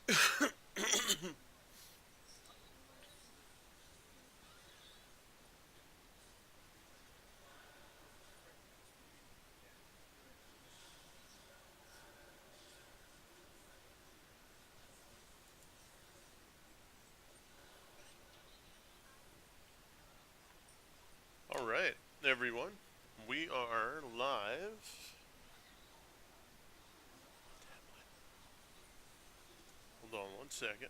All right, everyone, we are live. Hold on one second.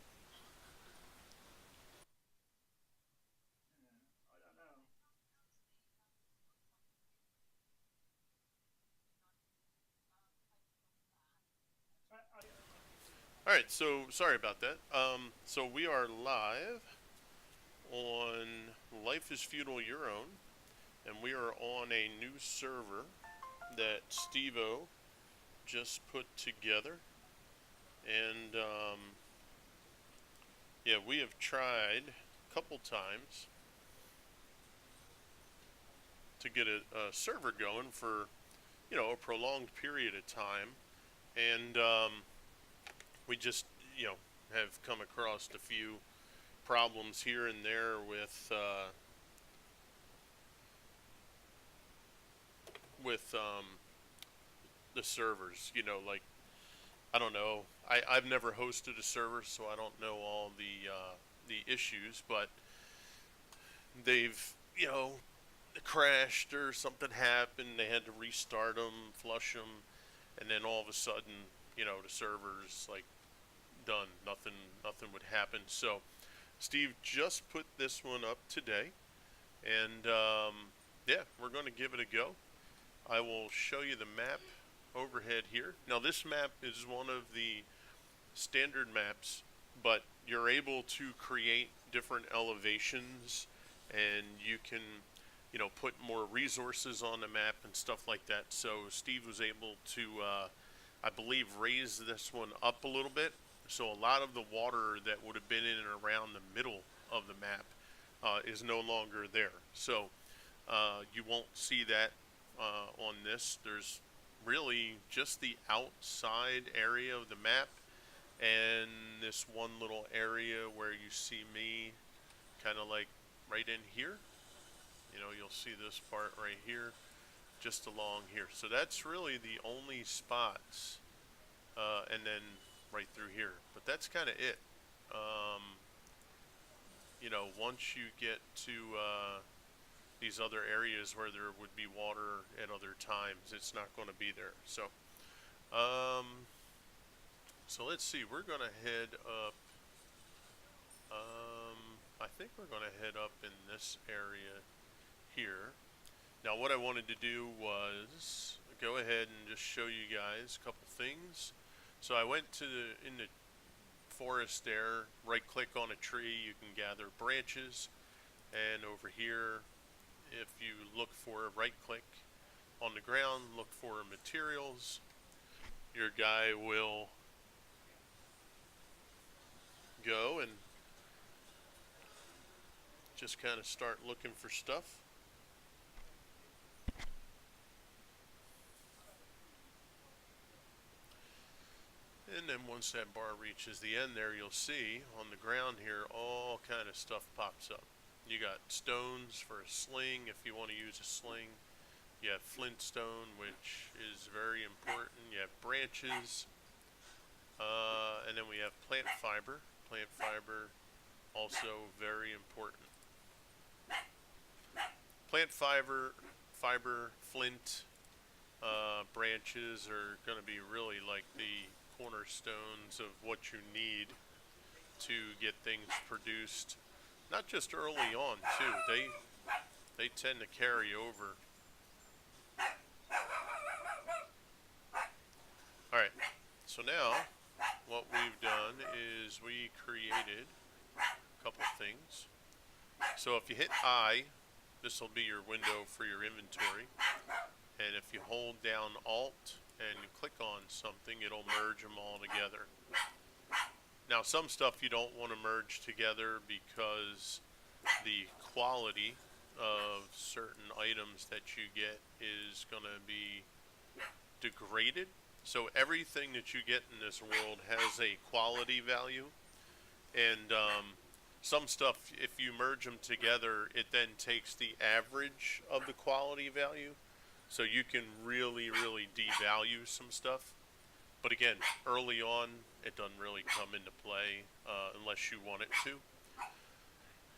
All right, so sorry about that. So we are live on Life is Feudal Your Own, and we are on a new server that Stevo just put together. And yeah, we have tried a couple times to get a server going for a prolonged period of time, and we just have come across a few problems here and there with the servers. Like, I don't know. I've never hosted a server, so I don't know all the issues, but they've crashed or something happened. They had to restart them, flush them, and then all of a sudden, the server's like done. Nothing would happen. So Steve just put this one up today, and yeah, we're going to give it a go. I will show you the map overhead here. Now, this map is one of the standard maps, but you're able to create different elevations, and you can put more resources on the map and stuff like that. So Steve was able to I believe raise this one up a little bit, so a lot of the water that would have been in and around the middle of the map is no longer there. So you won't see that on this. There's really just the outside area of the map and this one little area where you see me kind of like right in here. You'll see this part right here, just along here. So that's really the only spots, and then right through here. But that's kind of it. Um, once you get to these other areas where there would be water at other times, it's not going to be there. Um, so let's see. We're going to head up. I think we're going to head up in this area here. Now, what I wanted to do was go ahead and just show you guys a couple things. So I went in the forest there, right click on a tree, you can gather branches, and over here, if you look for right click on the ground, look for materials, your guy will go and just kind of start looking for stuff. And then once that bar reaches the end there, you'll see on the ground here all kind of stuff pops up. You got stones for a sling if you want to use a sling. You have flintstone, which is very important. You have branches. And then we have plant fiber. Plant fiber, also very important. Plant fiber, flint, branches are going to be really like the cornerstones of what you need to get things produced. Not just early on too. They tend to carry over. All right. So now what we've done is we created a couple things. So if you hit I, this will be your window for your inventory. And if you hold down Alt and you click on something, it'll merge them all together. Now, some stuff you don't want to merge together because the quality of certain items that you get is going to be degraded. So everything that you get in this world has a quality value, and some stuff, if you merge them together, it then takes the average of the quality value, so you can really, really devalue some stuff. But again, early on, it doesn't really come into play unless you want it to.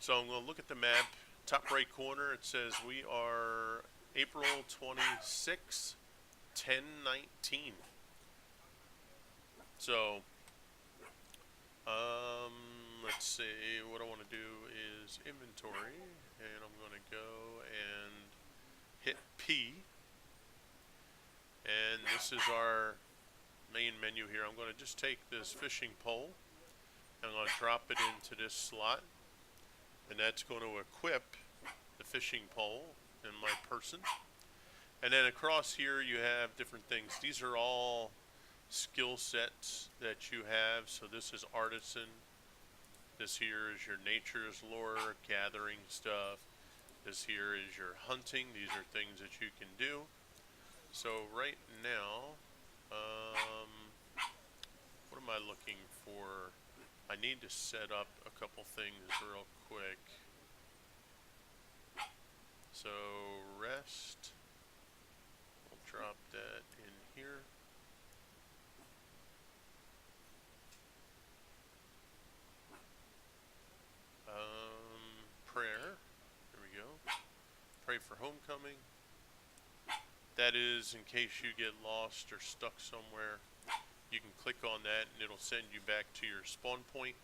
So I'm going to look at the map. Top right corner, it says we are April 26, 1019. So, let's see, what I want to do is inventory, and I'm going to go and hit P. And this is our main menu here. I'm going to just take this fishing pole, and I'm going to drop it into this slot, and that's going to equip the fishing pole in my person. And then across here you have different things. These are all skill sets that you have. So this is artisan. This here is your nature's lore, gathering stuff. This here is your hunting. These are things that you can do. So right now, what am I looking for? I need to set up a couple things real quick. So rest, we'll drop that in here. Prayer, there we go. Pray for homecoming. That is in case you get lost or stuck somewhere. You can click on that and it'll send you back to your spawn point.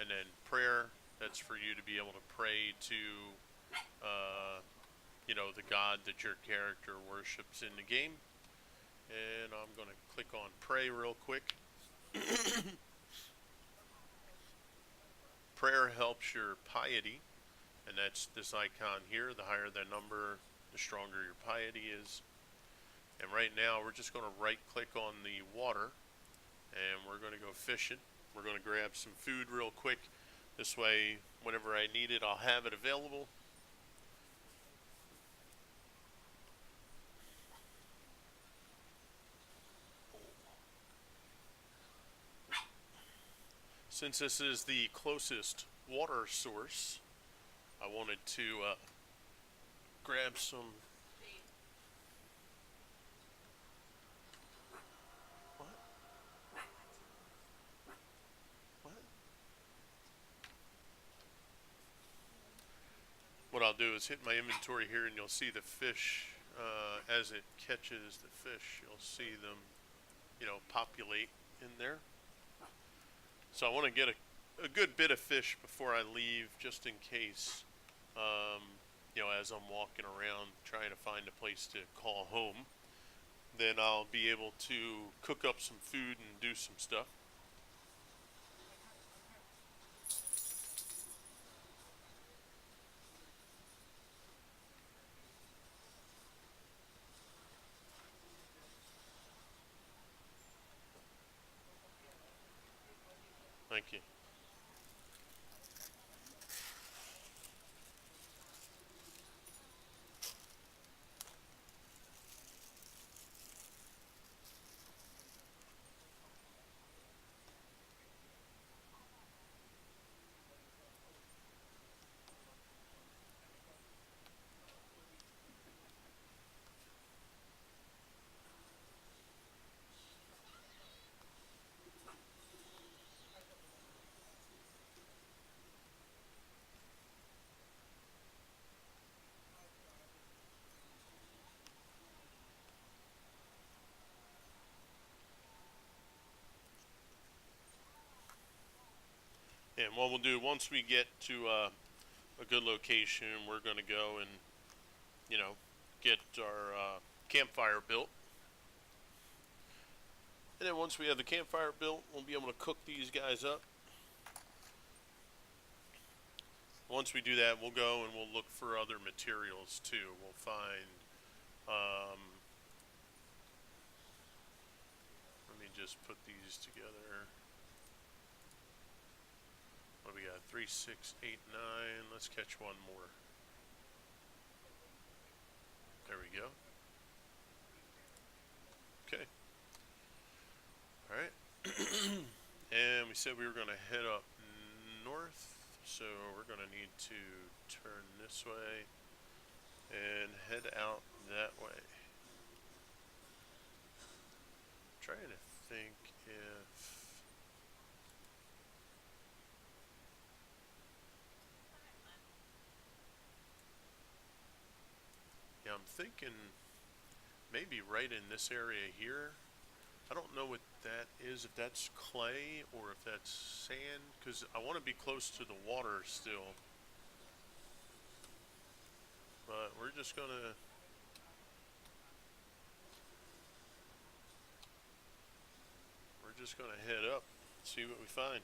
And then prayer, that's for you to be able to pray to you know, the god that your character worships in the game. And I'm going to click on pray real quick. Prayer helps your piety, and that's this icon here. The higher the number, the stronger your piety is. And right now we're just going to right click on the water, and we're going to go fishing. We're going to grab some food real quick. This way, whenever I need it, I'll have it available. Since this is the closest water source, I wanted to grab some. What? What I'll do is hit my inventory here, and you'll see the fish as it catches the fish. You'll see them, you know, populate in there. So I want to get a good bit of fish before I leave, just in case, you know, as I'm walking around trying to find a place to call home. Then I'll be able to cook up some food and do some stuff. Thank you. And what we'll do, once we get to a good location, we're going to go and, you know, get our campfire built. And then once we have the campfire built, we'll be able to cook these guys up. Once we do that, we'll go and we'll look for other materials too. We'll find, let me just put these together. What do we got? 3, 6, 8, 9. Let's catch one more. There we go. Okay. said we were going to head up north, so we're going to need to turn this way and head out that way. Trying to think if... Yeah, I'm thinking maybe right in this area here. I don't know what that is, if that's clay or if that's sand, because I want to be close to the water still. But we're just going to... head up, see what we find.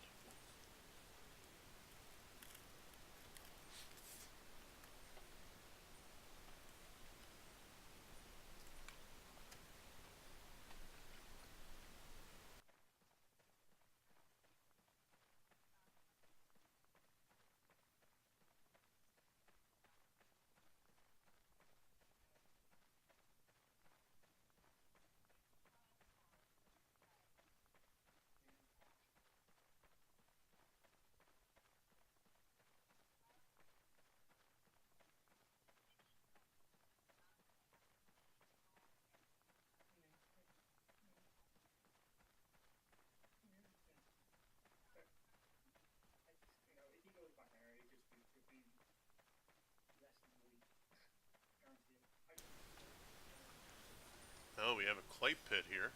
Oh, we have a clay pit here.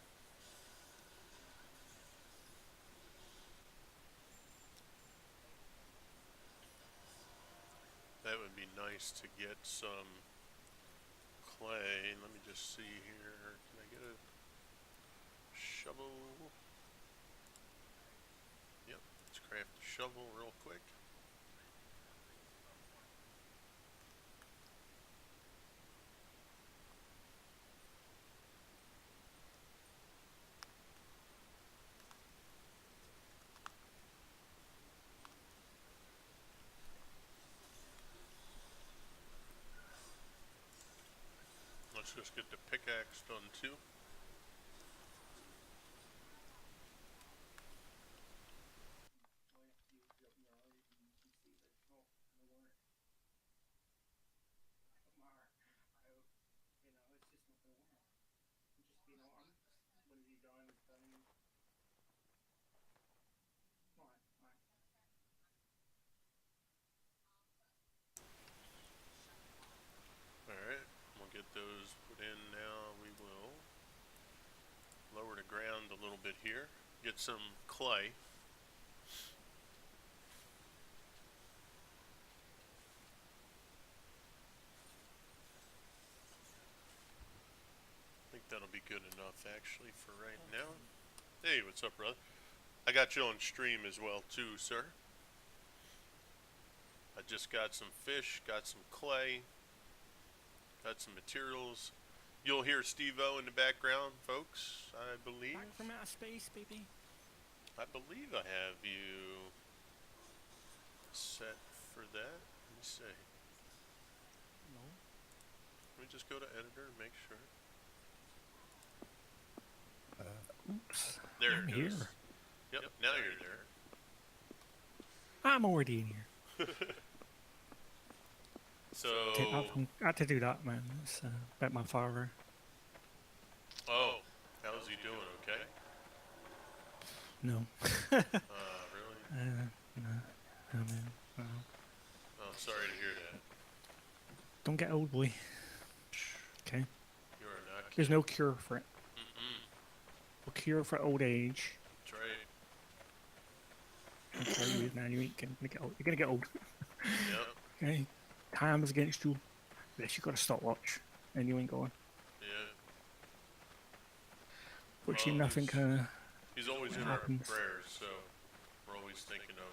That would be nice to get some clay. Let me just see here. Can I get a shovel? Yep, let's craft a shovel real quick. Let's just get the pickaxe done too. Alright, we'll get those put in now. We will lower the ground a little bit here. Get some clay. I think that'll be good enough actually for right now. Hey, what's up, brother? I got you on stream as well too, sir. I just got some fish, got some clay, got some materials. You'll hear Steve-O in the background, folks, I believe. Back from outer space, baby. I believe I have you set for that. Let me see. No. Let me just go to editor and make sure. Oops. There I'm it here. goes. Yep, now you're there. I'm already in here. So... I had to do that, man. It's about my father. Oh, how's he doing? Okay? No. Really? No, man. No. Oh, I'm sorry to hear that. Don't get old, boy. Okay? You are not kidding. There's no cure for it. Mm-mm. No cure for old age. That's right. I'm telling you, man, you ain't gonna get old. You're gonna get old. Yep. Okay? Time is against you. Unless you got a stopwatch, and you ain't going. Yeah. Fortunately, Well, nothing he's always in happens. our prayers, so we're always thinking of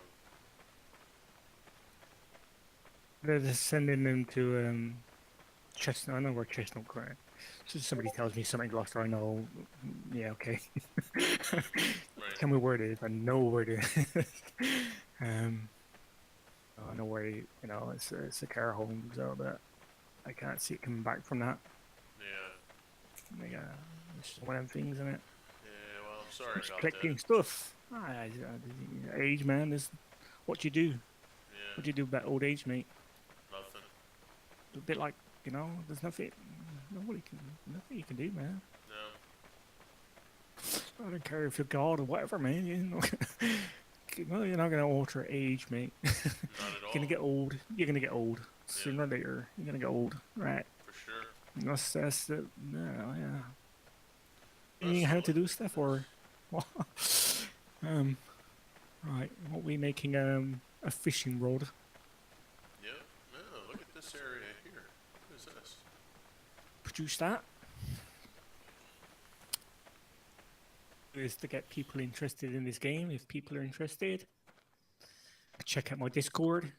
him. They're sending them to Chestnut. I know where Chestnut Court. So somebody tells me something lost, I know. Yeah, okay. Right. Tell me where it is. I know where it is. I know where it's a care home, so but I can't see it coming back from that. Yeah. Like, it's just one of them things, isn't it? Yeah. Well, sorry Just about that. collecting stuff. Age, man, is what you do. Yeah, What do you do about old age, mate? nothing. A bit like, there's nothing you can do, man. No, I don't care if you're God or whatever, man. No, you're not gonna alter age, mate. You're not at gonna all. get old. You're gonna get old Yep, sooner or later. You're gonna get old, right? for sure. That's the no, yeah. You So how to look do at stuff this. or what? um, right. What we making a fishing rod? Yep. No, look at this area here. What is this? Produce that is to get people interested in this game. If people are interested, check out my Discord.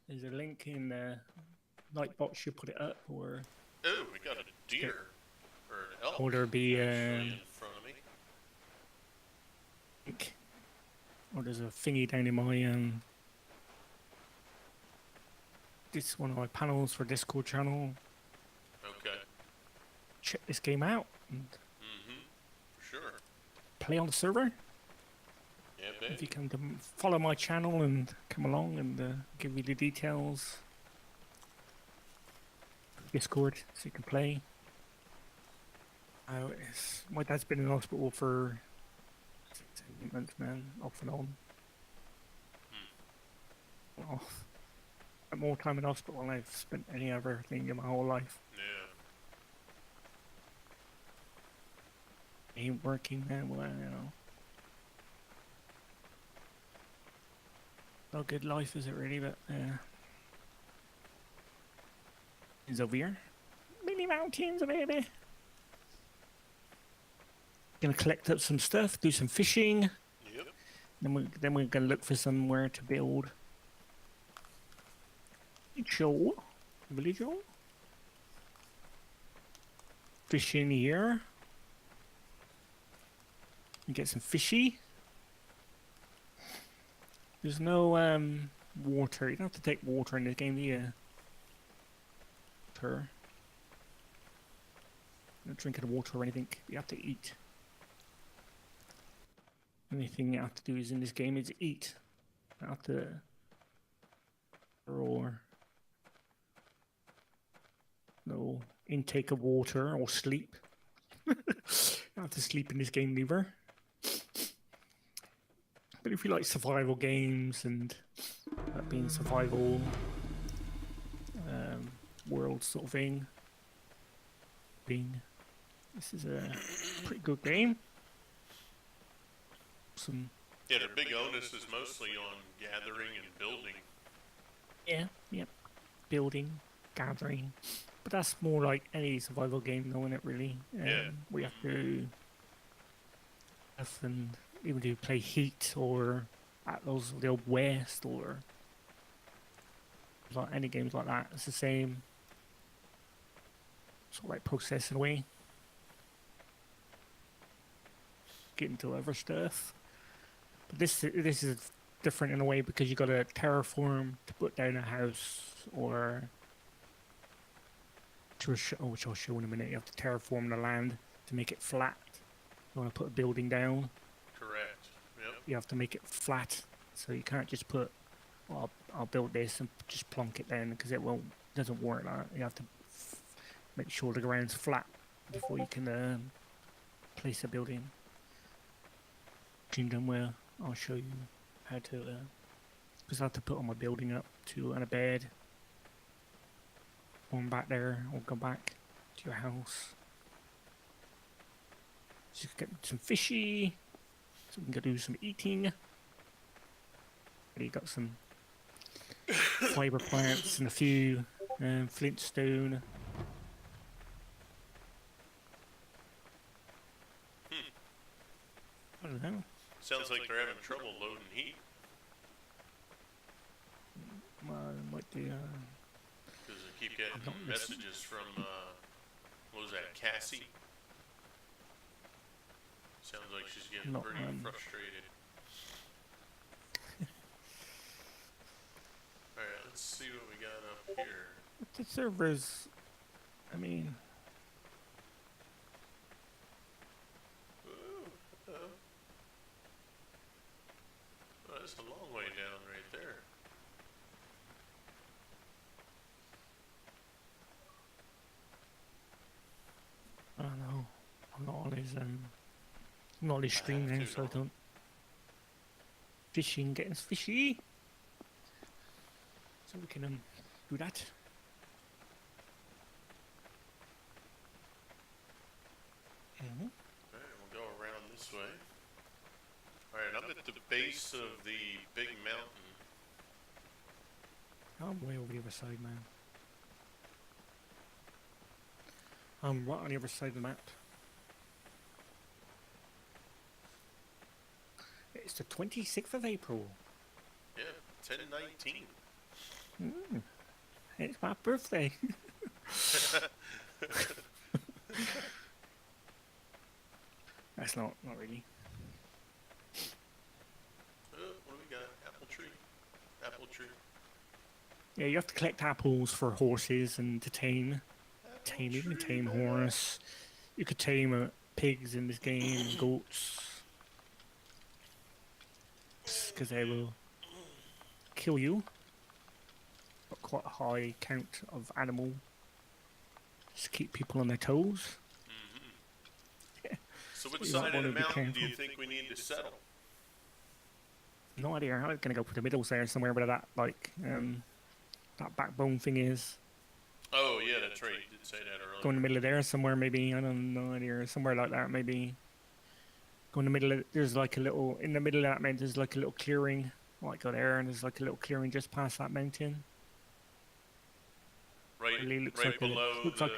There's a link in Nightbot should put it up, Oh, we got a get, deer or an elk or there'll be actually in front of me. link, or there's a thingy down in my this one of my panels for Discord channel. Okay. Check this game out and Mm-hmm. For sure. play on the server. Yeah, If you baby. can follow my channel and come along and give you the details, Discord, so you can play. My dad's been in hospital for 8 months, man, off and on. Oh, more time in hospital than I've spent any other thing in my whole life. Yeah. Ain't working, man. Well, not a good life, is it really? But it's over here. Mini mountains, baby. Gonna collect up some stuff, do some fishing. Yep. Then we're gonna look for somewhere to build. Village hall. Fishing here. And get some fishy. There's no water. You don't have to take water in this game, do you? Water. Not drinking water or anything. You have to eat. Only thing you have to do is in this game is eat. You have to or no intake of water or sleep. You don't have to sleep in this game neither. But if you like survival games and that being survival world sort of thing, this is a pretty good game. Some Yeah, their big onus is mostly on gathering and building. yep, building, gathering, but that's more like any survival game, though, isn't it? Really, Yeah. we have to and even do play Heat or Atlas of the Old West or like any games like that. It's the same sort of like processing away, getting to other stuff. But this is different in a way because you got to terraform to put down a house or which I'll show in a minute. You have to terraform the land to make it flat. You want to put a building down, Correct. Yep. you have to make it flat. So you can't just put, well, I'll build this and just plonk it down because doesn't work like that. You have to make sure the ground's flat before you can place a building. Kingdom where I'll show you how to, because I have to put all my building up to on a bed. One back there, or go back to your house. Just get some fishy, so we can go do some eating. Already got some fiber plants and a few flintstone. I don't know. Sounds like they're having trouble loading heat. Might do. Because I keep getting not listening. messages from, what was that, Cassie? Sounds like she's getting Not, pretty frustrated. Alright, let's see what we got up here. The servers, I mean, Ooh, That's a long way down right there. I don't know. I'm not on his I stream have now, to, so I don't don't. Fishing, getting us fishy. So we can do that. Mm-hmm. Alright, we'll go around this way. Alright, I'm at the base of the big mountain. I'm way over the other side, man. I'm right on the other side of the map. It's the 26th of April. Yeah, 10:19. It's my birthday. That's not really. What do we got? Apple tree. Apple tree. Yeah, you have to collect apples for horses and to tame. Apple You can tree, tame baby. horse. You could tame pigs in this game, and goats. Because they will kill you. Got quite a high count of animal. Just keep people on their toes. So which You might side of wanna the be mountain do you careful. think we need to settle? No idea. I was gonna go for the middle there somewhere, but that that backbone thing is. Oh yeah, that's right. You did say that earlier. Go in the middle of there somewhere, maybe. I don't know idea. Somewhere like that, maybe. Go in the middle of. There's like a little in the middle of that mountain. There's like a little clearing. Might go there, and there's like a little clearing just past that mountain. Right, Really looks right like below looks like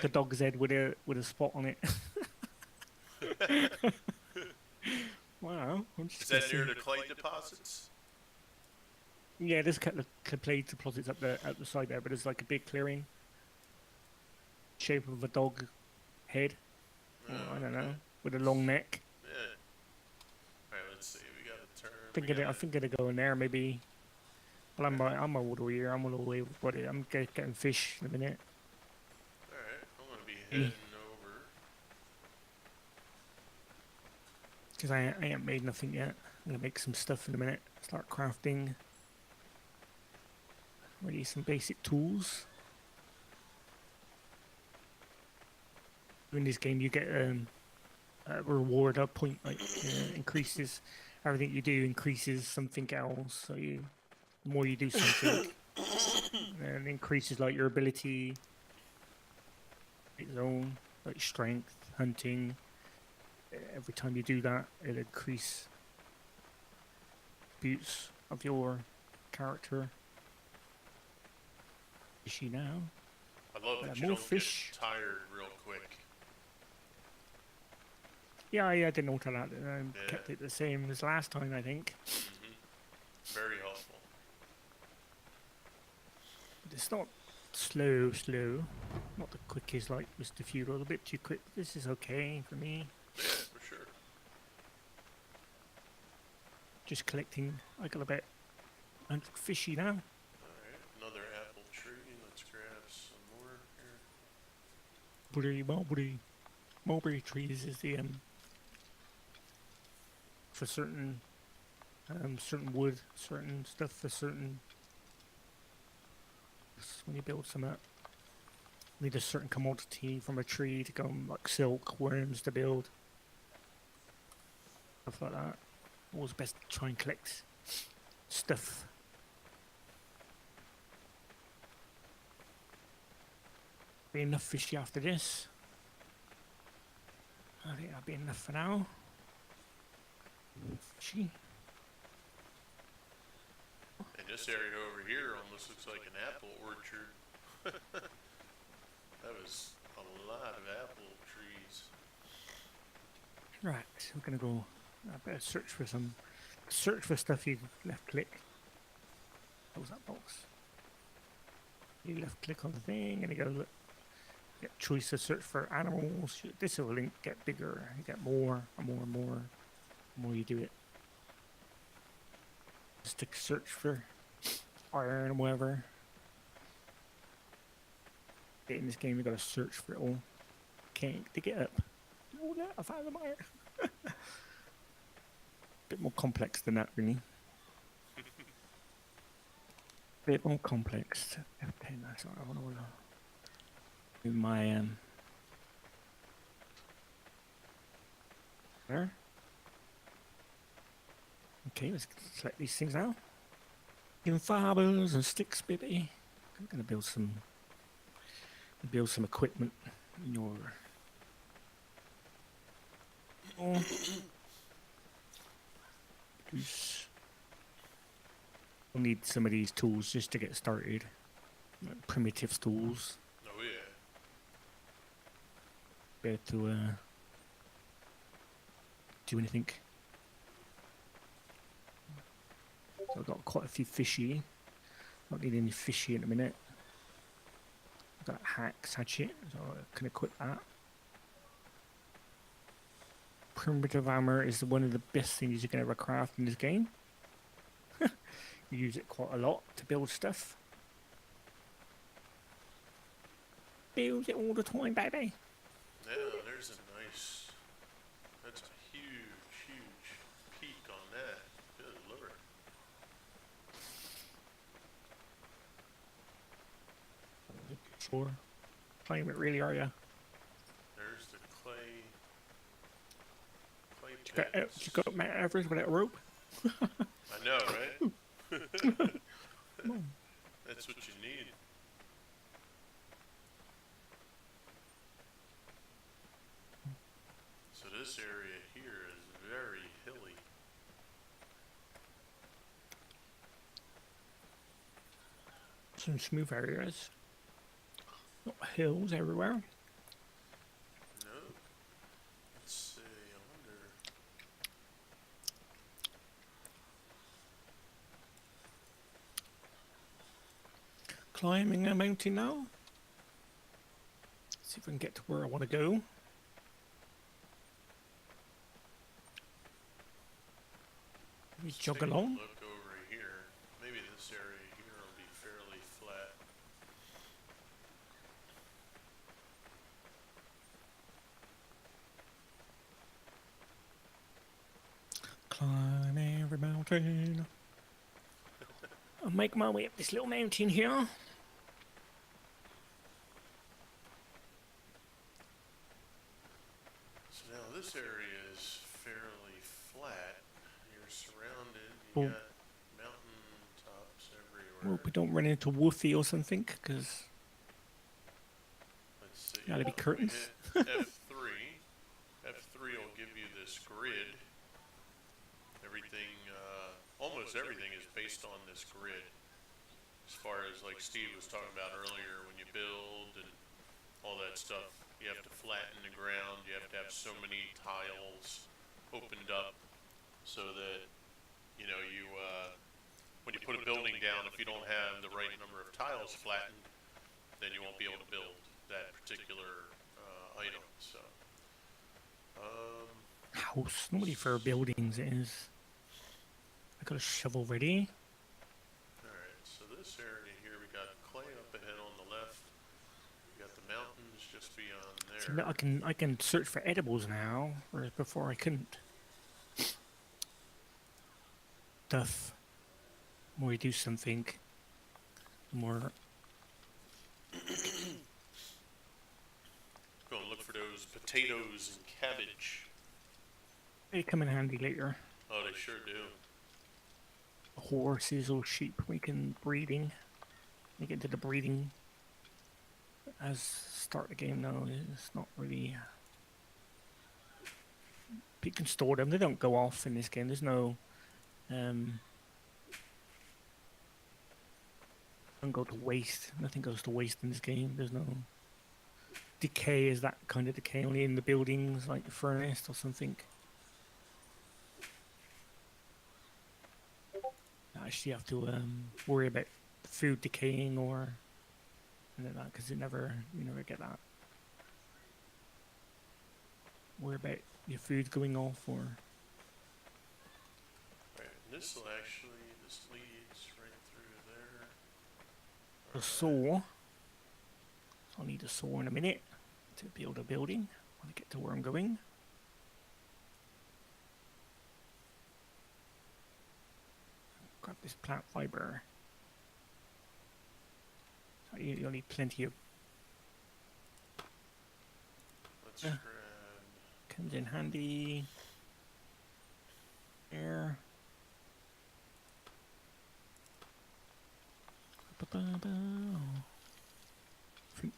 a plain? dog's head with a spot on it. Wow. I'm just Is gonna that near say- the clay deposits? Yeah, there's a couple of clay deposits up the side there, but there's like a big clearing. Shape of a dog head. Or, I don't know. With a long neck. Yeah. Alright, let's see. We got a turn. I think it'll go in there maybe. But I'm all the way here. I'm all the way. I'm getting fish in a minute. Alright, I'm gonna be heading over. Because I ain't made nothing yet. I'm gonna make some stuff in a minute. Start crafting. Ready some basic tools. In this game, you get a reward, a point, like increases. Everything you do increases something else. So the more you do something, and increases like your ability, its own like strength, hunting. Every time you do that, it'll increase attributes of your character. Is she now? I love that you more don't fish. get tired real quick. Yeah, I didn't alter that. I Yeah. kept it the same as last time, I think. Very helpful. But it's not slow. Not the quickest like Mr. Feudal. A bit too quick. This is okay for me. Yeah, for sure. Just collecting. I got a bit fishy now. Alright, another apple tree. Let's grab some more here. Mulberry trees is the for certain wood, certain stuff for certain. When you build some up, you need a certain commodity from a tree to go like silk, worms to build. Stuff like that. Always best to try and collect stuff. Be enough fishy after this. I think that'll be enough for now. Fishy. And this area over here almost looks like an apple orchard. That was a lot of apple trees. Right, we're gonna go. I better search for stuff. You left click. Close that box. You left click on the thing, and you go look. Get choice to search for animals. This will link get bigger. You get more and more and more. The more you do it. Just to search for iron or whatever. In this game, you gotta search for it all. Can't dig it up. Oh, yeah, I found the iron. Bit more complex than that, really. bit more complex. F10, that's what I want to do my there. Okay, let's select these things now. Give fibers and sticks, baby. I'm gonna build some equipment in your. Oh. We'll need some of these tools just to get started. Like primitive tools. Oh yeah. Better to do anything. So I've got quite a few fishy. Not need any fishy in a minute. I've got a hack hatchet, so I can equip that. Primitive armor is one of the best things you can ever craft in this game. You use it quite a lot to build stuff. Build it all the time, baby. Yeah, there's a nice. That's a huge peak on that. Good lord. Sure. Claim it really, are you? There's the clay pits. You got Mount Everest without a rope? I know, right? That's what you need. So this area here is very hilly. Some smooth areas. Not hills everywhere. No. Let's see, I wonder. Climbing a mountain now. See if I can get to where I want to go. Let me jog along. Look over here. Maybe this area here will be fairly flat. Climb every mountain. I'll make my way up this little mountain here. So now this area is fairly flat. You're surrounded. Oh. You got mountain tops everywhere. Hope we don't run into Woofy or something, because Let's see. gotta be curtains. We hit F3. F3 will give you this grid. Everything, almost everything is based on this grid. As far as like Steve was talking about earlier, when you build and all that stuff, you have to flatten the ground. You have to have so many tiles opened up so that, you know, you, when you put a building down, if you don't have the right number of tiles flattened, then you won't be able to build that particular item. So, House. Nobody for buildings it is. I got a shovel ready. alright, so this area here, we got clay up ahead on the left. We got the mountains just beyond So there. now I can search for edibles now, whereas before I couldn't. Stuff. The more you do something, the more. Go and look for those potatoes and cabbage. They come in handy later. Oh, they sure do. Horses or sheep we can breeding. We get to the breeding as start the game now. It's not really. You can store them. They don't go off in this game. There's no. Don't go to waste. Nothing goes to waste in this game. There's no decay. Is that kind of decay only in the buildings, like the furnace or something? Actually, you have to worry about food decaying or anything like that, because you never get that. Worry about your food going off or. Right, this leads right through there. A saw. I'll need a saw in a minute to build a building when I get to where I'm going. Grab this plant fiber. You'll need plenty of. Let's Uh, grab. comes in handy. There.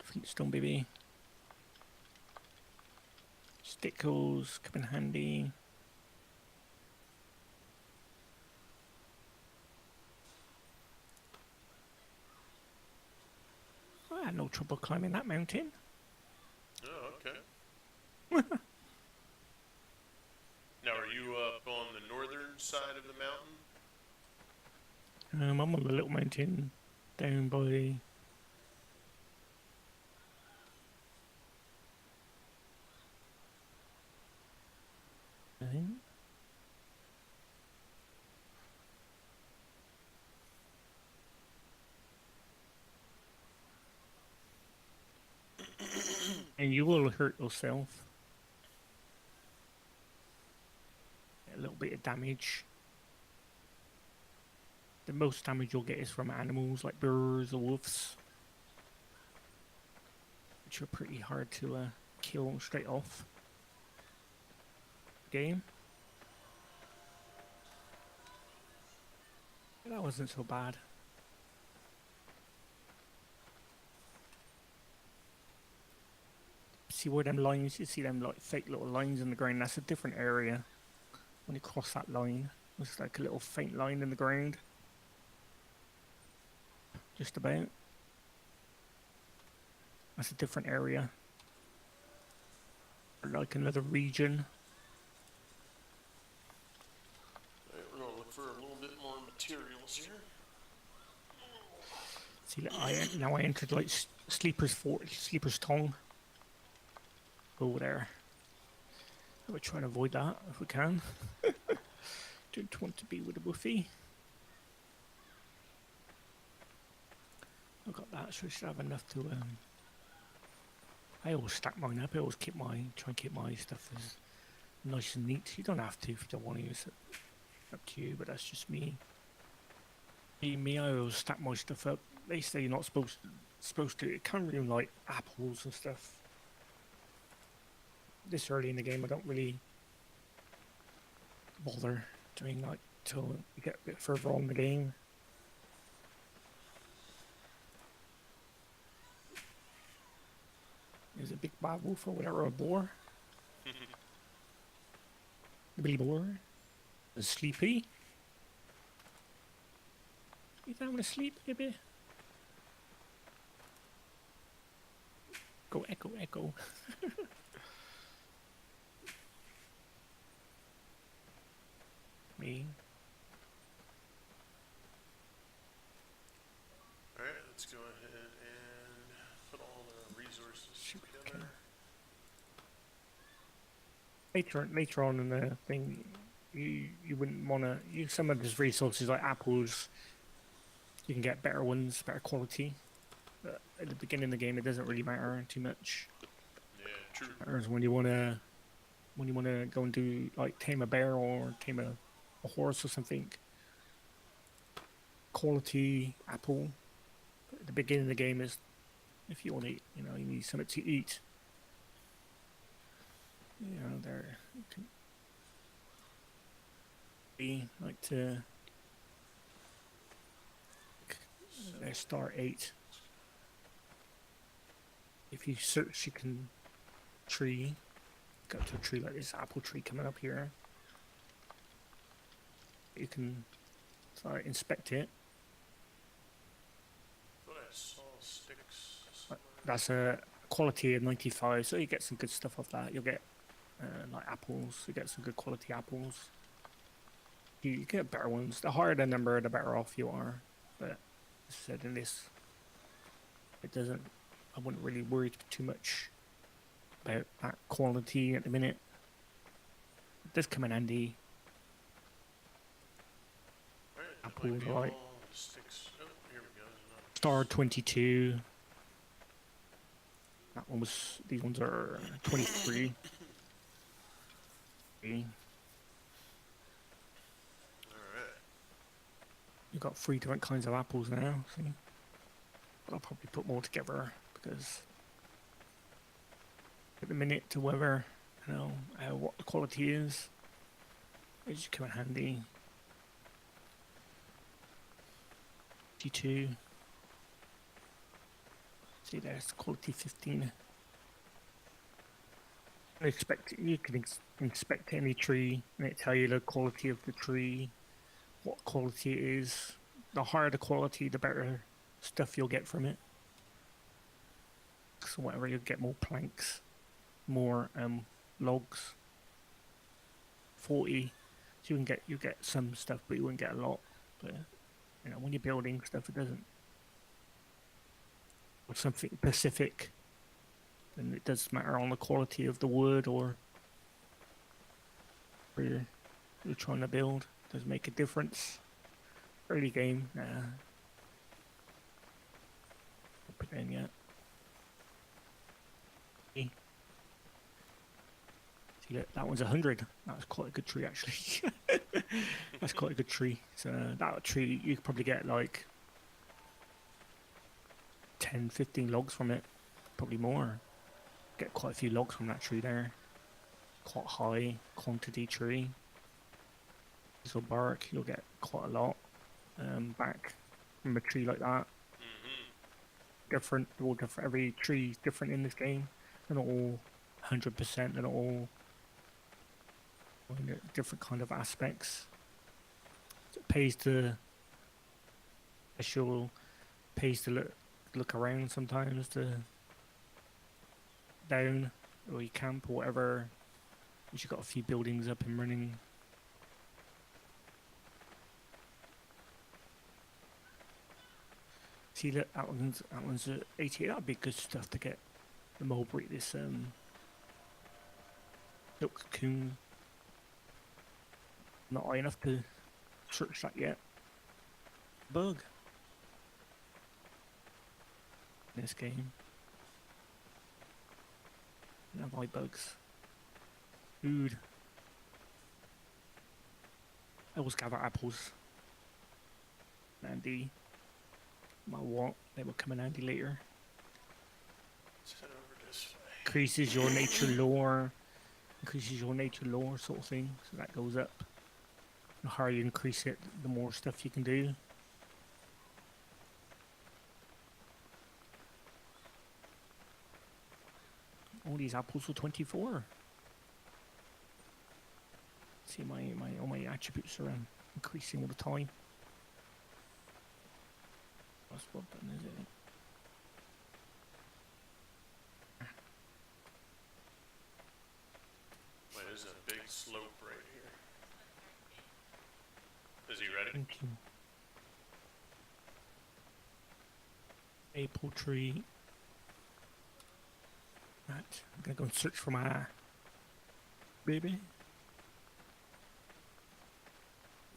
Flintstone baby. Stickles come in handy. I had no trouble climbing that mountain. Oh, okay. Now, are you up on the northern side of the mountain? I'm on the little mountain down by. I think. And you will hurt yourself. A little bit of damage. The most damage you'll get is from animals like bears or wolves, which are pretty hard to kill straight off. Game. That wasn't so bad. See where them lines? You see them like fake little lines in the ground? That's a different area. When you cross that line, it's like a little faint line in the ground. Just about. That's a different area. Like another region. Alright, we're gonna look for a little bit more materials here. See, now I entered like Sleeper's Tongue. Over there. I would try and avoid that if we can. Don't want to be with a buffy. I've got that, so I should have enough to. I always stack mine up. I always try and keep my stuff as nice and neat. You don't have to if you don't want to use it. Up to you, but that's just me. Me, I always stack my stuff up. They say you're not supposed to. It can ruin like apples and stuff. This early in the game, I don't really bother doing that till you get a bit further on in the game. There's a big bad wolf or whatever, a boar. The big boar. A sleepy. You don't want to sleep, baby? Go echo, echo. Me. Alright, let's go ahead and put all the resources together. Later on in the thing, you wouldn't want to use some of these resources like apples. You can get better ones, better quality. But at the beginning of the game, it doesn't really matter too much. Yeah, true. It matters when you wanna go and do like tame a bear or tame a horse or something. Quality apple. But at the beginning of the game is if you want to eat, you need something to eat. There you can be like to there's star 8. If you search, you can tree. Go to a tree like this apple tree coming up here. You can inspect it. I thought I saw sticks. That's a quality of 95, so you get some good stuff off that. You'll get like apples. You get some good quality apples. You get better ones. The higher the number, the better off you are. But as I said in this, it doesn't. I wouldn't really worry too much about that quality at the minute. It does come in handy. Apples, right? Sticks. Oh, here we go. Star 22. That one was. These ones are 23. Alright. You've got 3 different kinds of apples now. See? But I'll probably put more together because at the minute to whether what the quality is, it just come in handy. G2. See, there's quality 15. You can inspect any tree and it tell you the quality of the tree, what quality it is. The higher the quality, the better stuff you'll get from it. So whatever, you'll get more planks, more logs. 40, so you get some stuff, but you wouldn't get a lot. But when you're building stuff, it doesn't. Or something specific, then it does matter on the quality of the wood or where you're trying to build. It does make a difference. Early game, nah. Not put it in yet. See, look, that one's 100. That's quite a good tree, actually. That's quite a good tree. So that tree, you could probably get like 10, 15 logs from it. Probably more. Get quite a few logs from that tree there. Quite high quantity tree. So bark, you'll get quite a lot back from a tree like that. Different, all different. Every tree is different in this game. They're not all 100%. They're not all different kind of aspects. So it pays to look around sometimes to down or you camp or whatever. You've got a few buildings up and running. See, look, that one's 88. That'd be good stuff to get the mulberry. This silk cocoon. Not high enough to search that yet. Bug. In this game. Now buy bugs. Food. I always gather apples. Handy. My what? They will come in handy later. Let's head over this way. Increases your nature lore. Increases your nature lore sort of thing. So that goes up. The higher you increase it, the more stuff you can do. All these apples are 24. See, all my attributes are increasing all the time. That's what button is it? Wait, there's a big slope right here. Is he ready? Thank you. Maple tree. Right, I'm gonna go and search for my baby.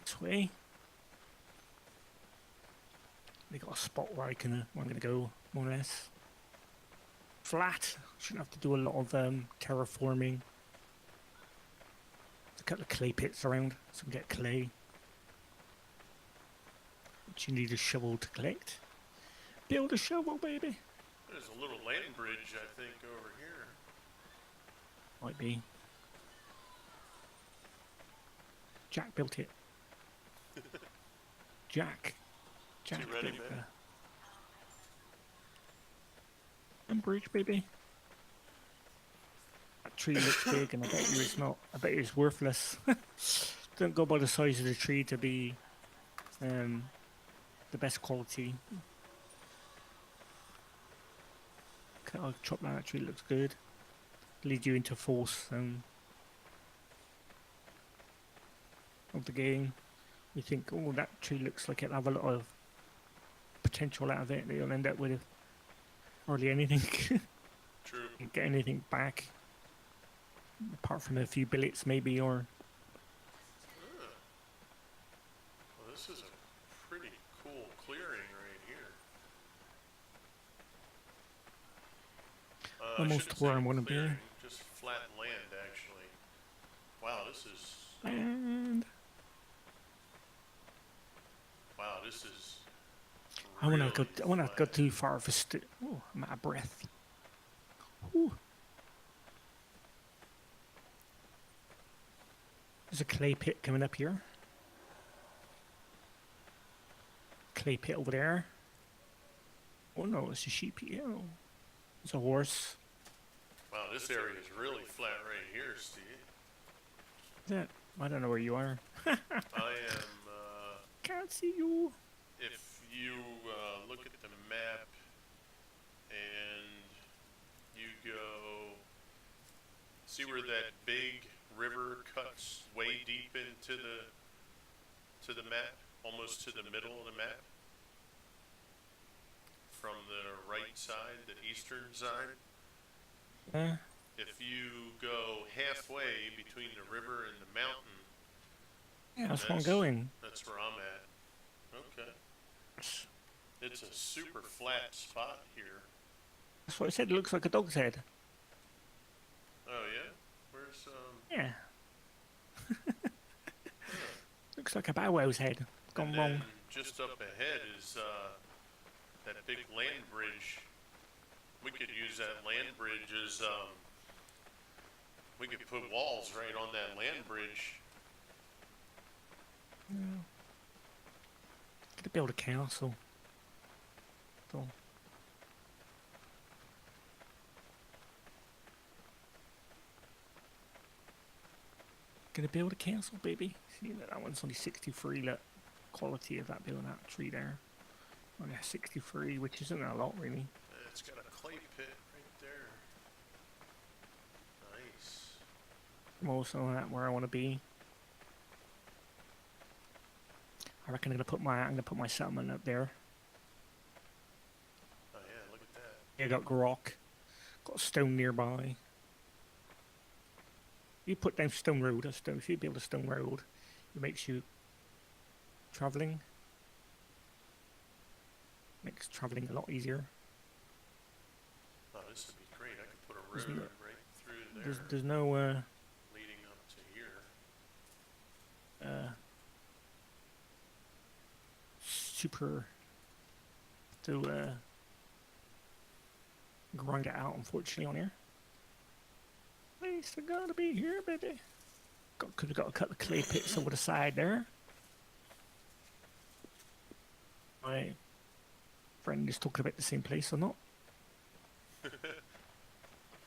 This way. They got a spot where I'm gonna go more or less. Flat. Shouldn't have to do a lot of terraforming. A couple of clay pits around so we can get clay. Which you need a shovel to collect. Build a shovel, baby. There's a little land bridge, I think, over here. Might be. Jack built it. Jack Is he ready, built man? And bridge, baby. That tree looks big, and I bet you it's not. I bet you it's worthless. Don't go by the size of the tree to be the best quality. Okay, I'll chop that tree. Looks good. Lead you into force of the game. You think, oh, that tree looks like it'll have a lot of potential out of it. You'll end up with hardly anything. True. You get anything back apart from a few billets, maybe, or Well, this is a pretty cool clearing right here. I almost shouldn't where say I want to be. clearing, just flat land, actually. Wow, this is... And Wow, this is I wanna go. really I wanna go flat. too far for Oh, I'm out of breath. Whew. There's a clay pit coming up here. Clay pit over there. Oh no, it's a sheep here. Oh, it's a horse. Wow, this area is really flat right here, Steve. Is that? I don't know where you are. I am, Can't see you. if you look at the map and you go, see where that big river cuts way deep into the map, almost to the middle of the map, from the right side, the eastern side. If you go halfway between the river and the mountain, Yeah, that's where I'm going. that's where I'm at. Okay. It's a super flat spot here. That's what I said. It looks like a dog's head. Oh yeah? Where's Yeah, huh. looks like a Bow Wow's head. Gone And wrong. then just up ahead is that big land bridge. We could use that land bridge as we could put walls right on that land bridge. Could build a castle. So. Gonna build a castle, baby. See that one's only 63. Look, quality of that building, that tree there. Only 63, which isn't a lot really. It's got a clay pit right there. Nice. I'm also at where I want to be. I reckon I'm gonna put my settlement up there. Oh yeah, look at that. Yeah, got rock, got a stone nearby. You put down stone road, a stone. If you build a stone road, it makes you traveling. Makes traveling a lot easier. Oh, this would be great. I could put a road right through there, There's no leading up to here. super to grind it out, unfortunately, on here. At least I gotta be here, baby. Could have got a couple of clay pits over the side there. My friend is talking about the same place or not.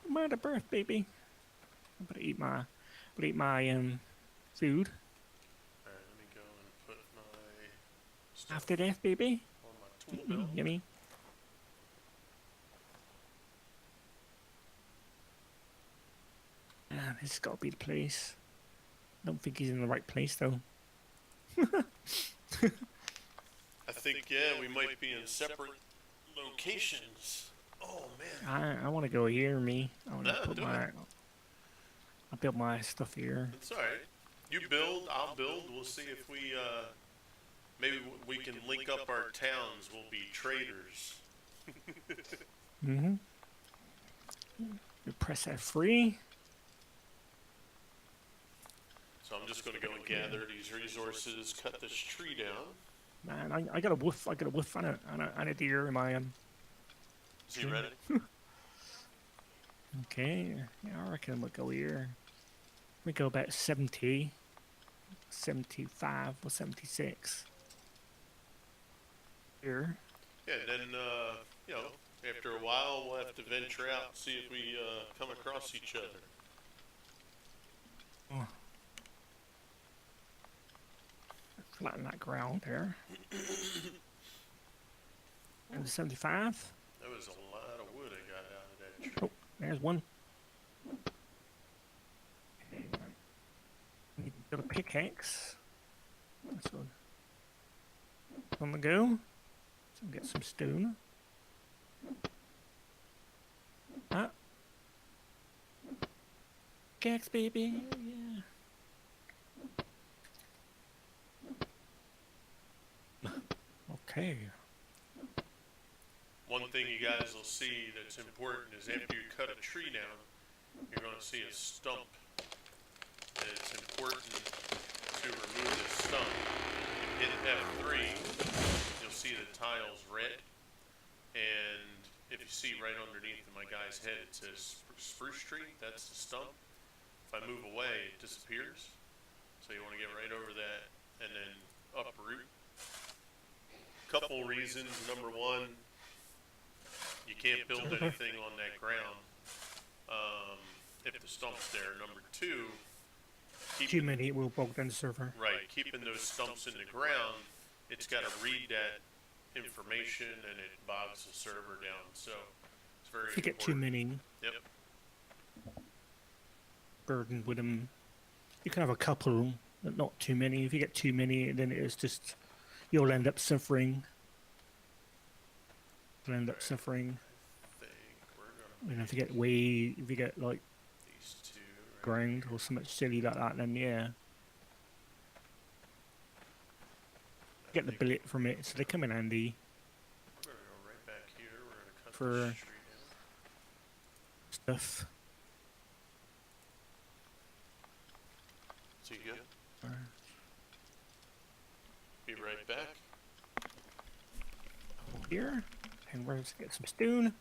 I'm out of breath, baby. I'm gonna eat my food. Alright, let me go and put my stuff After death, baby. on my tool belt. Yummy. Ah, this has got to be the place. I don't think he's in the right place, though. I think, yeah, we might be in separate locations. Oh man. I want to go here, me. I want to No, put do my... it. I'll build my stuff here. It's alright. You build, I'll build. We'll see if we, maybe we can link up our towns. We'll be traders. Mm-hmm. You press F3. So I'm just going to go and gather these resources, cut this tree down. Man, I got a wolf. I got a wolf and a deer in my Is he ready? Okay, yeah, I reckon we'll go here. We go about 70, 75 or 76. Here. Yeah, and then, you know, after a while, we'll have to venture out and see if we come across each other. Oh. Flatten that ground there. And 75. That was a lot of wood I got out of that tree. Oh, there's one. Need to build a pickaxe. So, on the go. So get some stone. Ah. Pickaxe, baby. Yeah. Okay. One thing you guys will see that's important is after you cut a tree down, you're going to see a stump. And it's important to remove the stump. Hit F3, you'll see the tiles red, and if you see right underneath my guy's head, it says spruce tree. That's the stump. If I move away, it disappears. So you want to get right over that and then uproot. Couple reasons. Number one, you can't build anything on that ground if the stump's there. Number two, Too many, it will bog down the server. right, keeping those stumps in the ground, it's got to read that information and it bogs the server down. So it's very If you get too important. many, Yep. burden with them. You can have a couple, but not too many. If you get too many, then it's just you'll end up suffering. You'll end up suffering. I think we're gonna If you get like these two. Right ground or something silly like that, then yeah, get the billet from it, so they come in handy We're gonna go right back here. We're gonna cut for this tree down. stuff. So you go. Be right back. Here, and we're just get some stone.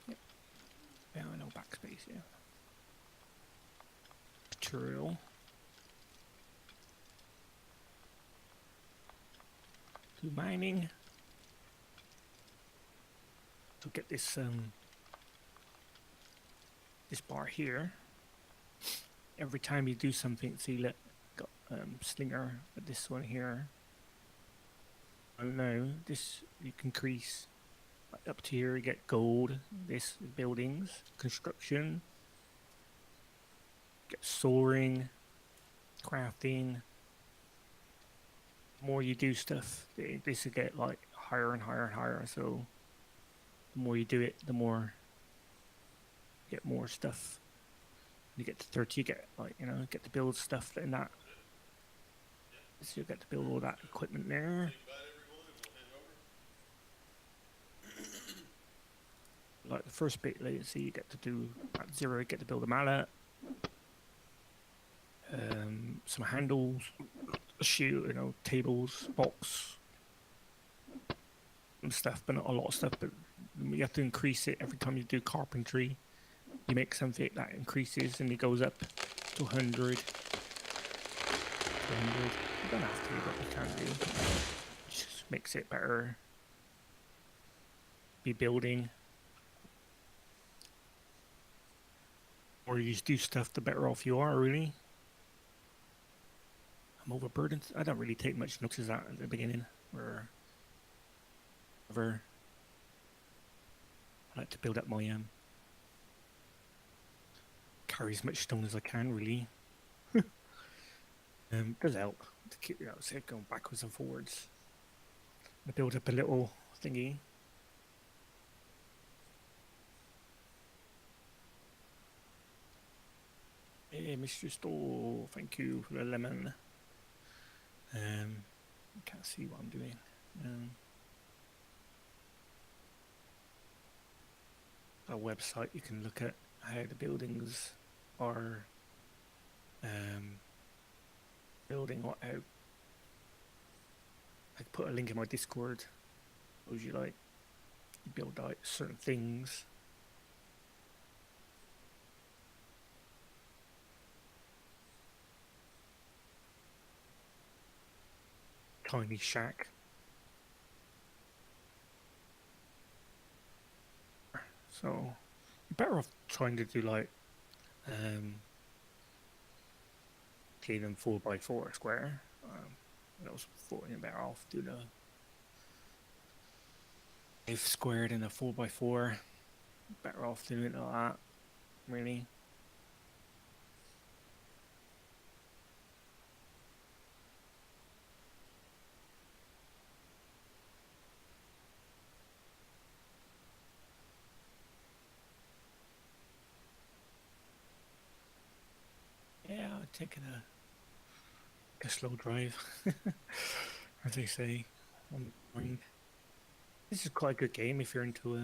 Yep. Yeah, no backspace. Yeah. Material. Do mining. To get this this bar here. Every time you do something, see, look, got slinger, but this one here. I don't know. This you can increase up to here. You get gold. This buildings, construction. Get soaring, crafting. The more you do stuff, this will get like higher and higher and higher. So the more you do it, the more you get more stuff. You get to 30, you get like get to build stuff in that. So you get to build all that equipment there. Like the first bit, like, see, you get to do at 0, you get to build a mallet, some handles, tables, box, and stuff, but not a lot of stuff. But you have to increase it every time you do carpentry. You make something that increases and it goes up to 100. 100. You don't have to, but you can do. Just makes it better. Be building. Or you just do stuff, the better off you are, really. I'm overburdened. I don't really take much notice of that at the beginning. Or ever. I like to build up my carry as much stone as I can, really. Does help to keep safe going backwards and forwards. I build up a little thingy. Hey, Mr. Store, thank you for the lemon. Can't see what I'm doing. A website you can look at how the buildings are building what out. I could put a link in my Discord. Suppose you build like certain things. Tiny shack. So you're better off trying to do like clean them 4x4 square. That was you're better off do the 5 squared in a 4x4. Better off doing it like that, really. Yeah, I'm taking a slow drive, as they say. This is quite a good game if you're into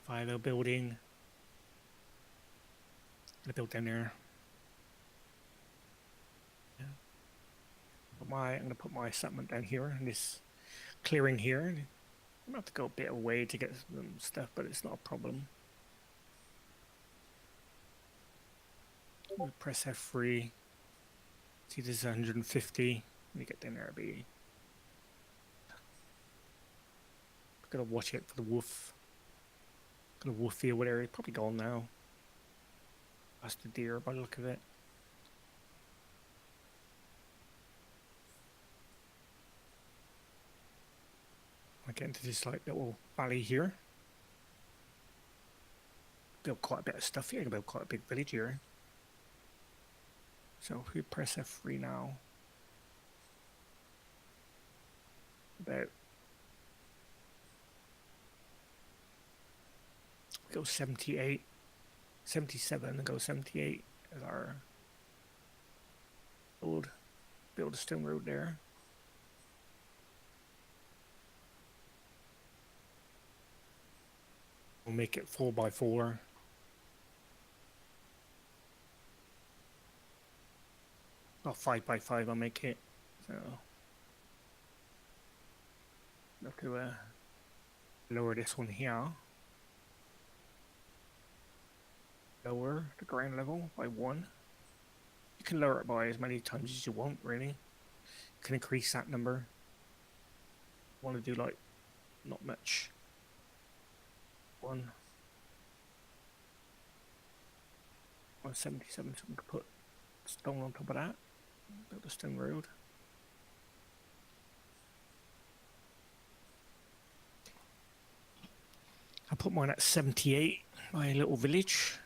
Philo building. Gonna build down there. Yeah. I'm gonna put my settlement down here in this clearing here. I'm gonna have to go a bit away to get some stuff, but it's not a problem. Press F3. See, this is 150. When you get down there, it'll be. Gotta watch it for the wolf. Got a wolf field area. Probably gone now. That's the deer by the look of it. I get into this like little valley here. Build quite a bit of stuff here. I can build quite a big village here. So if we press F3 now, about we go 78, 77, and go 78 as our build a stone road there. We'll make it 4x4. Well, 5x5 I'll make it. So I'll have to lower this one here. Lower the ground level by 1. You can lower it by as many times as you want, really. You can increase that number. I want to do like not much. 1. 177, so we can put stone on top of that. Build a stone road. I put mine at 78, my little village.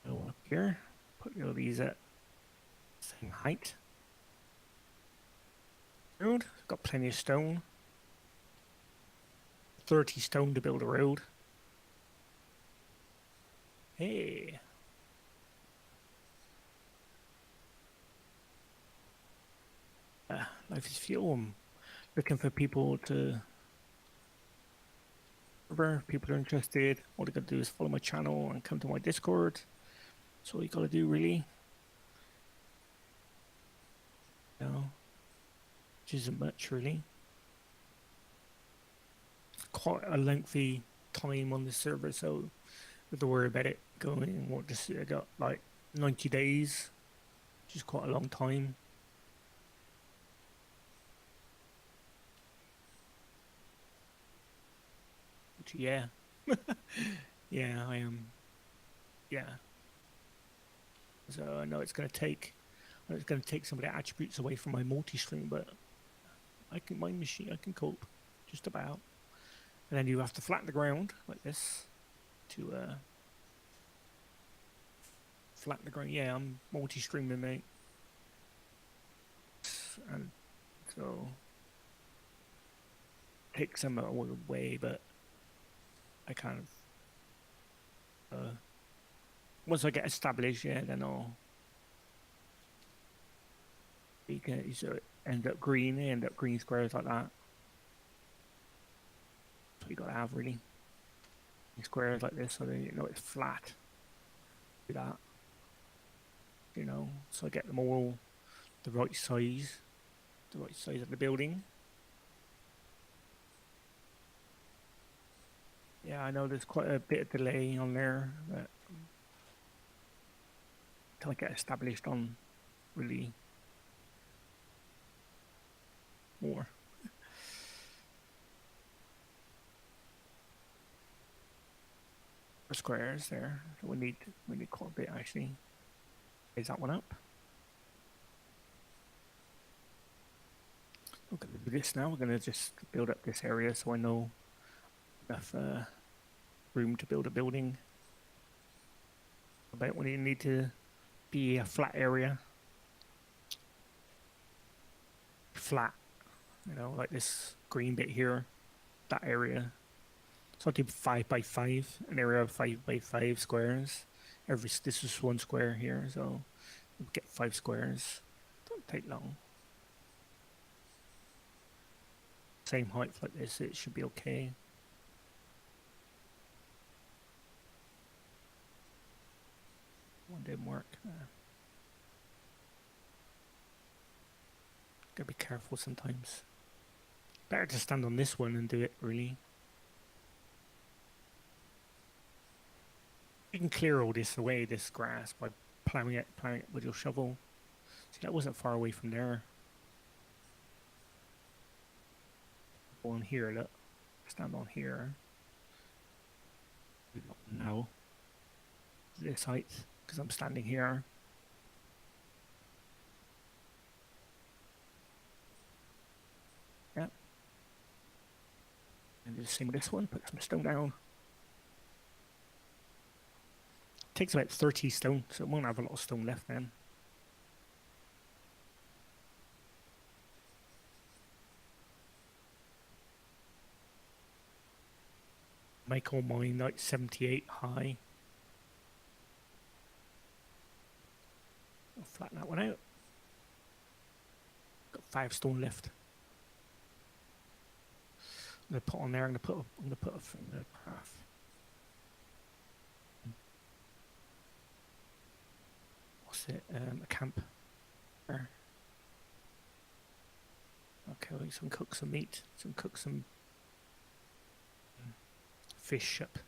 Go up here, put all these at same height. Road, got plenty of stone. 30 stone to build a road. Hey. Life is fuel. I'm looking for people to. If people are interested, all they gotta do is follow my channel and come to my Discord. That's all you gotta do, really. You know, which isn't much, really. Quite a lengthy time on the server, so don't have to worry about it going. What just I got like 90 days, which is quite a long time. Which, yeah, yeah, I am. Yeah. So I know it's going to take. It's going to take some of the attributes away from my multi-stream, but I can my machine. I can cope, just about. And then you have to flatten the ground like this to flatten the ground. Yeah, I'm multi-streaming, mate. And so take some away, but I kind of once I get established, yeah, then I'll you end up green squares like that. That's what you gotta have, really. Squares like this, so you know it's flat. Do that, you know, so I get them all the right size of the building. Yeah, I know there's quite a bit of delay on there, but until I get established on really more. For squares there, so we need quite a bit actually. Is that one up? We're gonna do this now. We're gonna just build up this area so I know enough room to build a building. About when you need to be a flat area. Flat, you know, like this green bit here, that area. So I'll do 5x5, an area of 5x5 squares. This is 1 square here, so we'll get 5 squares. Don't take long. same height like this, it should be okay. One didn't work. Gotta be careful sometimes. Better to stand on this one and do it, really. You can clear all this away, this grass, by plowing it with your shovel. See, that wasn't far away from there. Go on here, look. Stand on here. Now. This height, because I'm standing here. Yep. And do the same with this one, put some stone down. Takes about 30 stone, so it won't have a lot of stone left then. Make all mine like 78 high. I'll flatten that one out. Got 5 stone left. I'm gonna put on there. I'm gonna put a thing in the path. What's it? A camp. There. Okay, we can cook some meat. Cook some fish up.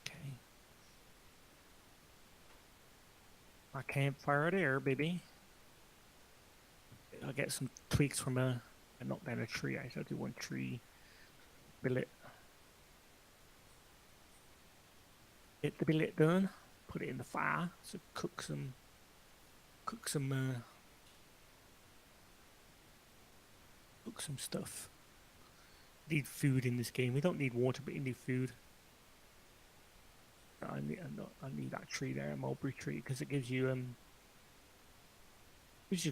Okay. My campfire there, baby. I'll get some twigs from I knocked down a tree. I'll do one tree. Billet. Get the billet done. Put it in the fire. So cook some stuff. Need food in this game. We don't need water, but you need food. I need that tree there, a mulberry tree, because it gives you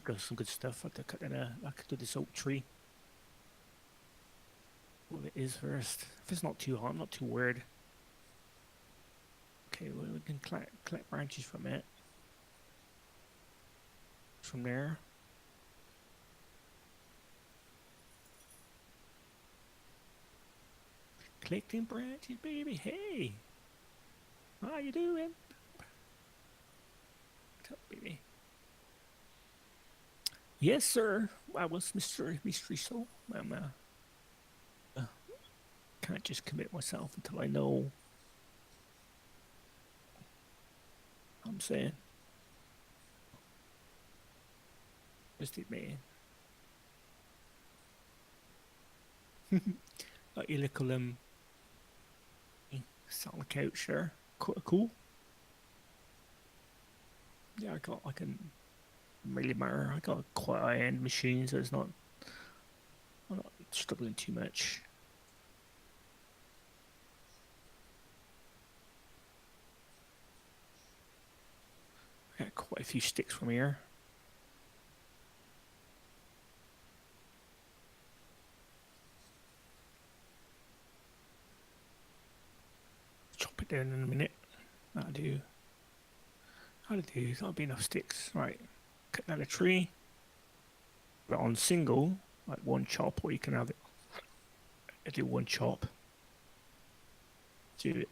got some good stuff. I have to cut in I could do this oak tree. What it is first. If it's not too hot, I'm not too worried. Okay, well, we can collect branches from it. From there. Collecting branches, baby. Hey, how you doing? What's up, baby? Yes, sir. I was Mystery Soul. Can't just commit myself until I know. I'm saying. Just it, man. Like your little sat on the couch there. Quite cool. Yeah, I can really matter. I got quite high-end machines, so I'm not struggling too much. I got quite a few sticks from here. Chop it down in a minute. That'll do. That'll be enough sticks. Right. Cut down a tree. But on single, like one chop, or you can have it. I do one chop.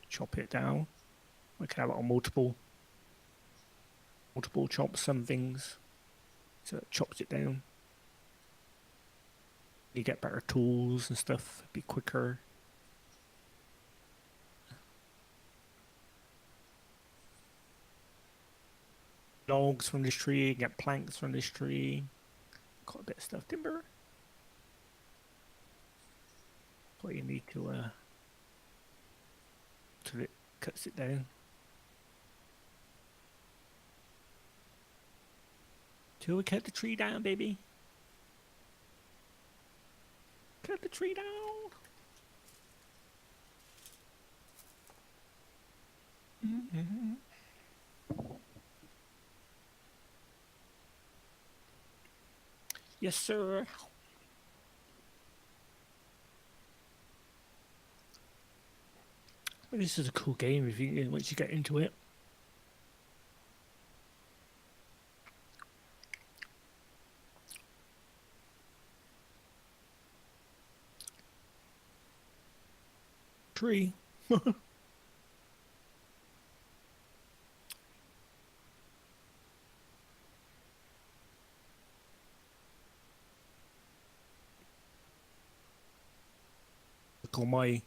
Chop it down. We can have it on multiple chops, some things. So it chops it down. You get better tools and stuff. It'd be quicker. Logs from this tree, get planks from this tree. Quite a bit of stuff. Timber. What you need to till it cuts it down. Till we cut the tree down, baby. Cut the tree down. Mm-hmm. Yes, sir. Well, this is a cool game if once you get into it. tree. Look, all my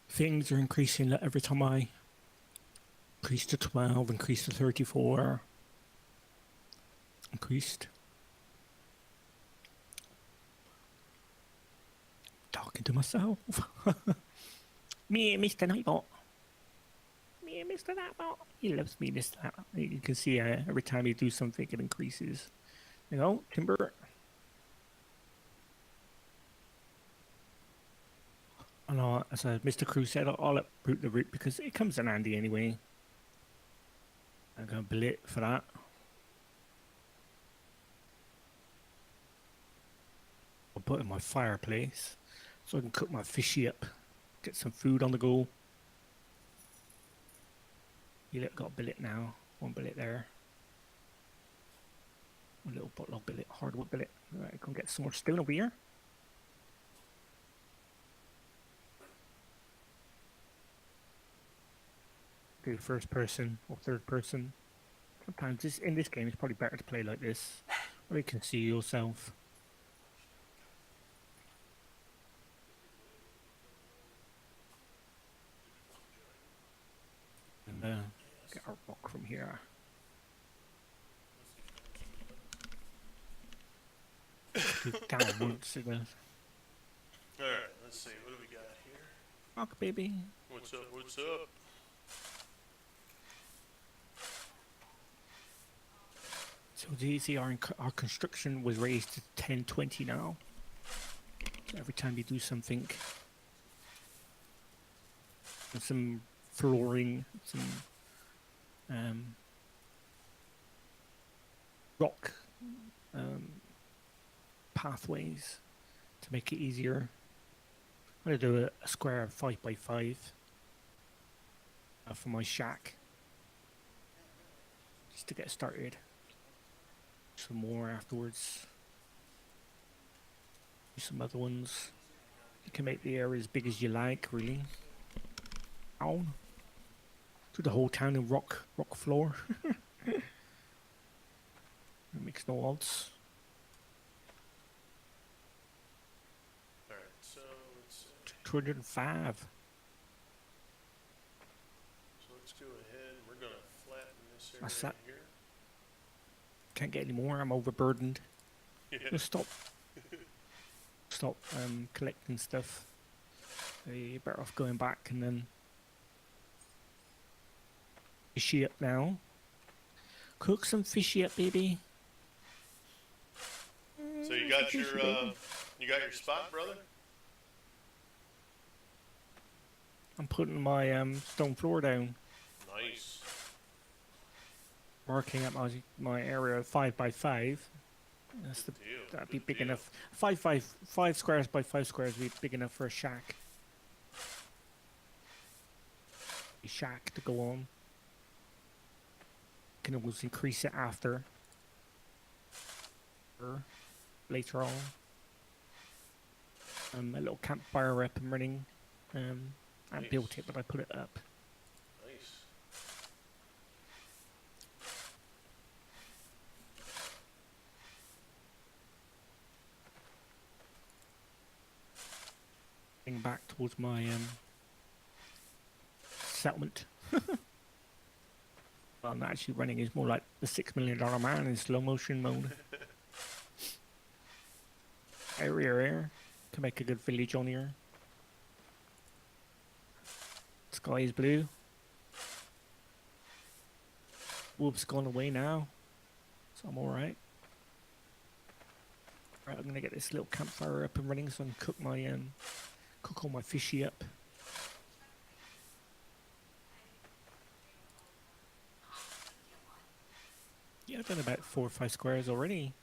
things are increasing every time I increase to 12, increase to 34. Increased. Talking to myself. Me, Mr. Nightbot. Me, Mr. Nightbot. He loves me, Mr. Nightbot. You can see every time you do something, it increases. You know, timber. And as Mr. Cruz said, I'll uproot the root because it comes in handy anyway. I'm going to billet for that. I'll put it in my fireplace so I can cook my fishy up. Get some food on the go. You look, got a billet now. One billet there. A little bottle of billet, hardwood billet. Alright, go get some more stone over here. Do first person or third person. Sometimes in this game it's probably better to play like this, where you can see yourself. And get our rock from here. Do downwards it goes. Alright, let's see. What do we got here? Rock, baby. What's up? What's up? So you see our construction was raised to 1020 now. So every time you do something, and some flooring, some rock pathways to make it easier. I'm going to do a square of 5x5 for my shack, just to get started. Some more afterwards. Some other ones. You can make the area as big as you like, really. Down. Do the whole town in rock floor. It makes no odds. Alright, so let's see. 205. So let's go ahead. We're going to flatten this area That's that. here. Can't get any more. I'm overburdened. Yeah. Just stop collecting stuff. You're better off going back and then fishy up now. Cook some fishy up, baby. So you got your spot, brother? I'm putting my stone floor down. Nice. Marking up my area 5x5. That'd be big enough. 5 squares by 5 squares would be big enough for a shack. A shack to go on. Can always increase it after. Or later on. A little campfire up and running. I built it, but I put it up. Nice. Back towards my settlement. Well, I'm actually running is more like the $6 million man in slow motion mode. Area can make a good village on here. Sky is blue. Wolf's gone away now, so I'm alright. Right, I'm gonna get this little campfire up and running so I can cook my cook all my fishy up. Yeah, I've done about 4 or 5 squares already.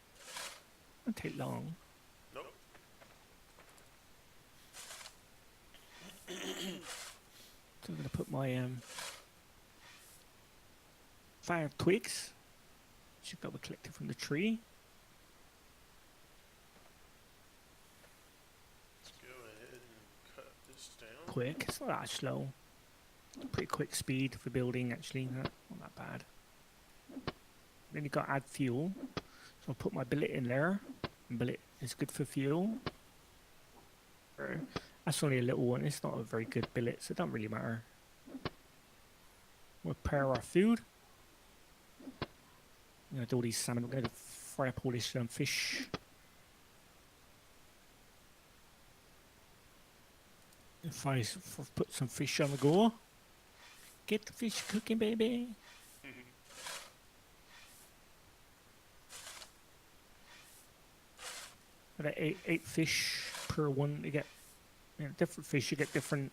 Won't take long. Nope. So I'm gonna put my 5 twigs. Should go collected from the tree. Let's go ahead and cut this down. quick. It's not that slow. Pretty quick speed for building, actually. Not that bad. Then you got to add fuel. So I'll put my billet in there. Billet is good for fuel. That's only a little one. It's not a very good billet, so it doesn't really matter. We'll prepare our food. I'm going to do all these salmon. We're going to fry up all this fish. If I put some fish on the go. Get the fish cooking, baby. Got eight fish per one. You get different fish. You get different.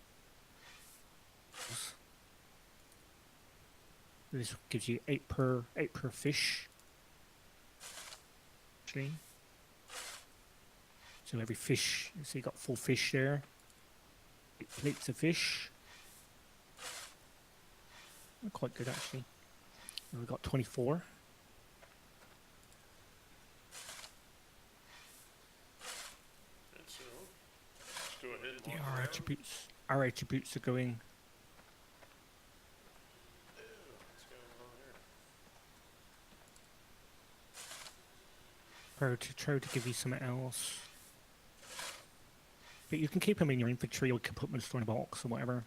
This gives you eight per fish. Actually, so every fish. So you got 4 fish there. 8 plates of fish. They're quite good actually. And we've got 24. And so, let's go ahead and Yeah, walk our around. attributes are going. What's going on here? Try to give you something else. But you can keep them in your inventory or you can put them in a store in a box or whatever.